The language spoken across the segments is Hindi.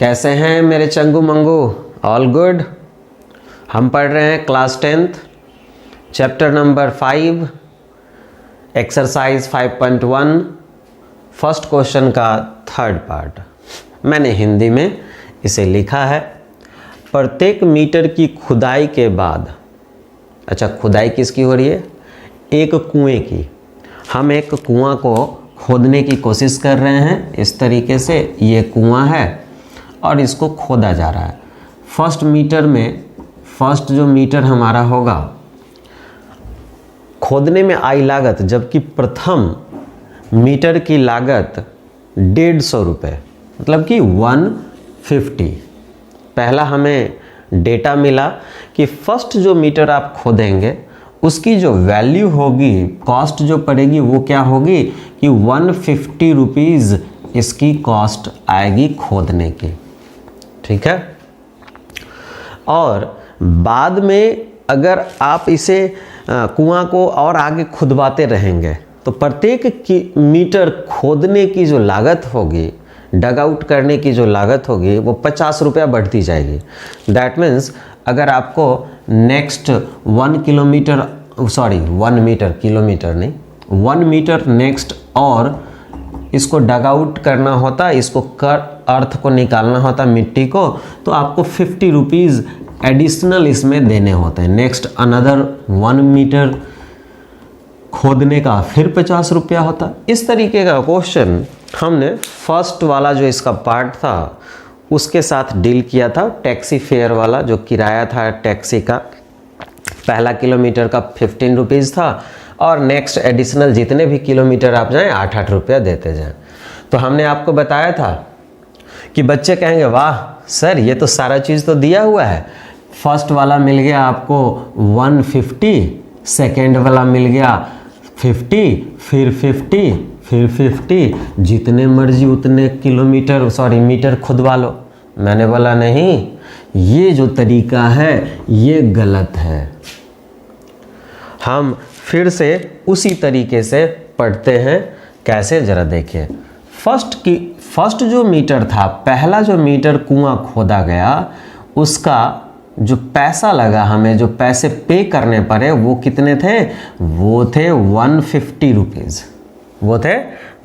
कैसे हैं मेरे चंगू मंगू? All good. हम पढ़ रहे हैं class 10th chapter number 5 exercise 5.1 first question का थर्ड पार्ट। मैंने हिंदी में इसे लिखा है, प्रत्येक मीटर की खुदाई के बाद, अच्छा खुदाई किसकी हो रही है? एक कुएं की। हम एक कुआं को खोदने की कोशिश कर रहे हैं। इस तरीके से ये कुआं है और इसको खोदा जा रहा है। फर्स्ट मीटर में फर्स्ट जो मीटर हमारा होगा खोदने में आई लागत, जबकि प्रथम मीटर की लागत 150 रुपये, मतलब कि 150। पहला हमें डेटा मिला कि फर्स्ट जो मीटर आप खोदेंगे उसकी जो वैल्यू होगी, कॉस्ट जो पड़ेगी वो क्या होगी कि 150 रुपीज़ इसकी कॉस्ट आएगी खोदने की। ठीक है। और बाद में अगर आप इसे कुआं को और आगे खुदवाते रहेंगे तो प्रत्येक मीटर खोदने की जो लागत होगी, डग आउट करने की जो लागत होगी वो 50 रुपया बढ़ती जाएगी। दैट मीन्स अगर आपको नेक्स्ट 1 मीटर नेक्स्ट और इसको डग आउट करना होता, इसको अर्थ को निकालना होता मिट्टी को, तो आपको 50 रुपीज़ एडिशनल इसमें देने होते हैं। नेक्स्ट अनदर 1 मीटर खोदने का फिर 50 रुपया होता। इस तरीके का क्वेश्चन हमने फर्स्ट वाला जो इसका पार्ट था उसके साथ डील किया था। टैक्सी फेयर वाला जो किराया था टैक्सी का, पहला किलोमीटर का 15 रुपीज़ था और नेक्स्ट एडिशनल जितने भी किलोमीटर आप जाएं 8-8 रुपया देते जाएं। तो हमने आपको बताया था कि बच्चे कहेंगे वाह सर ये तो सारा चीज़ तो दिया हुआ है। फर्स्ट वाला मिल गया आपको 150, सेकेंड वाला मिल गया 50, फिर 50, फिर 50, जितने मर्जी उतने मीटर खुदवा लो। मैंने बोला नहीं, ये जो तरीका है ये गलत है। हम फिर से उसी तरीके से पढ़ते हैं। कैसे जरा देखिए। फर्स्ट जो मीटर था, पहला जो मीटर कुआं खोदा गया, उसका जो पैसा लगा, हमें जो पैसे पे करने पड़े वो कितने थे? वो थे 150 रुपीज़। वो थे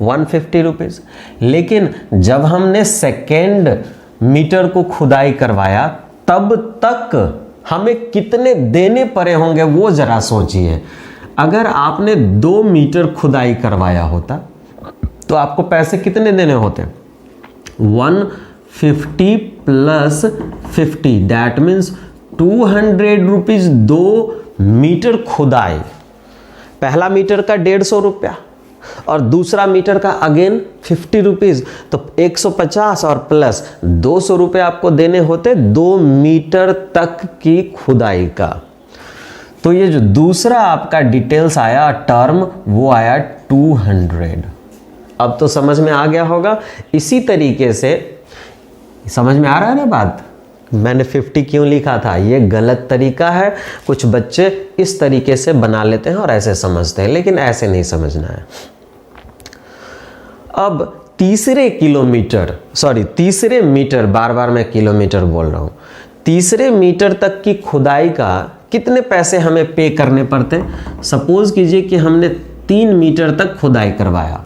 150 रुपीज़। लेकिन जब हमने सेकेंड मीटर को खुदाई करवाया तब तक हमें कितने देने पड़े होंगे वो ज़रा सोचिए। अगर आपने 2 मीटर खुदाई करवाया होता तो आपको पैसे कितने देने होते? 150 plus 50, that means 200 rupees 2 meter खुदाई। पहला मीटर का 150 रुपया और दूसरा मीटर का अगेन 50 रुपीज़, तो 150 और प्लस 200 रुपये आपको देने होते 2 मीटर तक की खुदाई का। तो ये जो दूसरा आपका डिटेल्स आया टर्म वो आया 200। अब तो समझ में आ गया होगा। इसी तरीके से समझ में आ रहा है ना बात? मैंने 50 क्यों लिखा था? ये गलत तरीका है। कुछ बच्चे इस तरीके से बना लेते हैं और ऐसे समझते हैं, लेकिन ऐसे नहीं समझना है। अब तीसरे मीटर, बार बार मैं किलोमीटर बोल रहा हूँ, तीसरे मीटर तक की खुदाई का कितने पैसे हमें पे करने पड़ते? सपोज कीजिए कि हमने 3 मीटर तक खुदाई करवाया,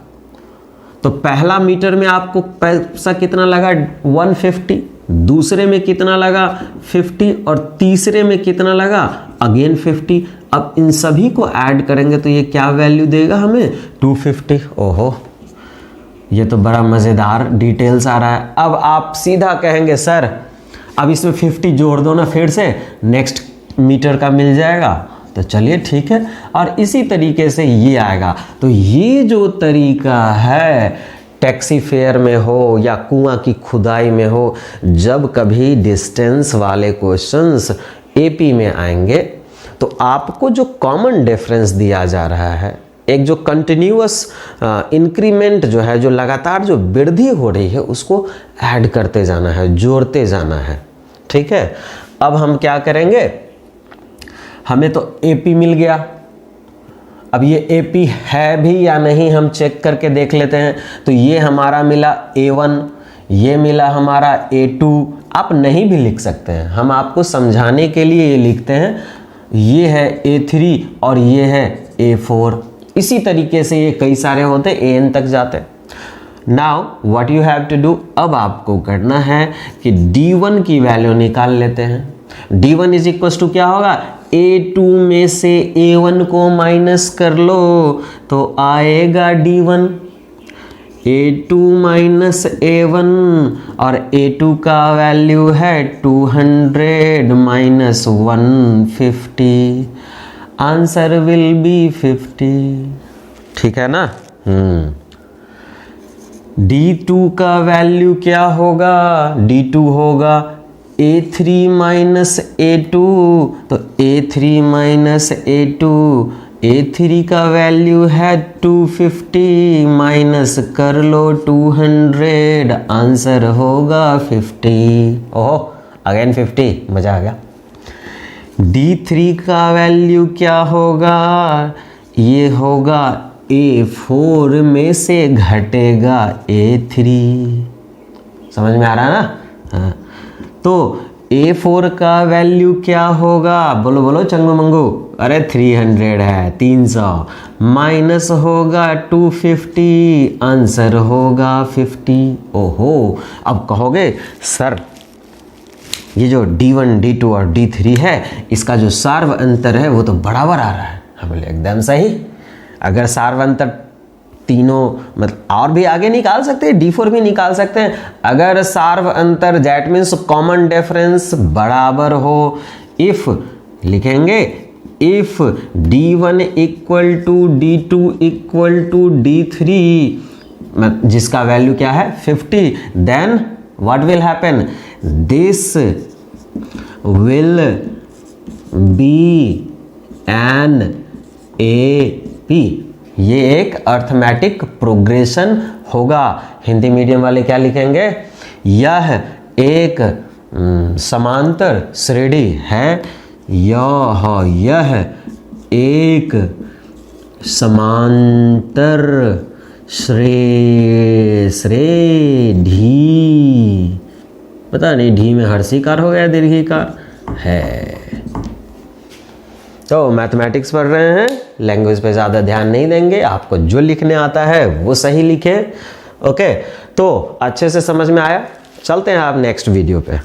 तो पहला मीटर में आपको पैसा कितना लगा? 150, दूसरे में कितना लगा? 50, और तीसरे में कितना लगा? अगेन 50। अब इन सभी को ऐड करेंगे तो ये क्या वैल्यू देगा हमें? 250। ओहो, ये तो बड़ा मज़ेदार डिटेल्स आ रहा है। अब आप सीधा कहेंगे सर अब इसमें 50 जोड़ दो ना, फिर से नेक्स्ट मीटर का मिल जाएगा। तो चलिए ठीक है, और इसी तरीके से ये आएगा। तो ये जो तरीका है टैक्सी फेयर में हो या कुआं की खुदाई में हो, जब कभी डिस्टेंस वाले क्वेश्चंस एपी में आएंगे तो आपको जो कॉमन डिफरेंस दिया जा रहा है, एक जो कंटिन्यूअस इंक्रीमेंट जो है, जो लगातार जो वृद्धि हो रही है, उसको ऐड करते जाना है, जोड़ते जाना है। ठीक है। अब हम क्या करेंगे? हमें तो एपी मिल गया, अब ये एपी है भी या नहीं हम चेक करके देख लेते हैं। तो ये हमारा मिला A1, ये मिला हमारा A2, आप नहीं भी लिख सकते हैं, हम आपको समझाने के लिए ये लिखते हैं। ये है A3 और ये है A4। इसी तरीके से ये कई सारे होते, AN तक जाते। Now what you have to do, अब आपको करना है कि D1 की वैल्यू निकाल लेते हैं। D1 इज इक्वल टू क्या होगा, A2 में से A1 को माइनस कर लो तो आएगा D1। A2 माइनस A1 और A2 का वैल्यू है 200 माइनस 150, आंसर विल बी 50। ठीक है ना। D2 का वैल्यू क्या होगा, D2 होगा A3 माइनस A2, तो A3 माइनस A2, A3 का वैल्यू है 250 माइनस कर लो 200, आंसर होगा 50। ओहो अगेन 50, मज़ा आ गया। D3 का वैल्यू क्या होगा, ये होगा A4 में से घटेगा A3। समझ में आ रहा है ना। हाँ, तो A4 का वैल्यू क्या होगा, बोलो बोलो चंगू मंगू, अरे 300 है, 300 माइनस होगा 250, आंसर होगा 50। ओहो, अब कहोगे सर ये जो D1, D2 और D3 है, इसका जो सार्व अंतर है वो तो बराबर आ रहा है। हम बोले एकदम सही। अगर सार्व अंतर तीनों मतलब और भी आगे निकाल सकते हैं, D4 भी निकाल सकते हैं। अगर सार्व अंतर दैट मीन्स कॉमन डिफरेंस बराबर हो, इफ लिखेंगे if D1 equal to D2 equal to D3, जिसका वैल्यू क्या है 50, then what will happen, this will be an AP। ये एक अर्थमेटिक प्रोग्रेशन होगा। हिंदी मीडियम वाले क्या लिखेंगे, यह एक समांतर श्रेणी है, यह एक समांतर श्रेणी, पता नहीं ढी में हर्षिकार हो गया दीर्घिकार है। तो मैथमेटिक्स पढ़ रहे हैं, लैंग्वेज पे ज़्यादा ध्यान नहीं देंगे, आपको जो लिखने आता है वो सही लिखें। ओके, तो अच्छे से समझ में आया। चलते हैं आप नेक्स्ट वीडियो पे।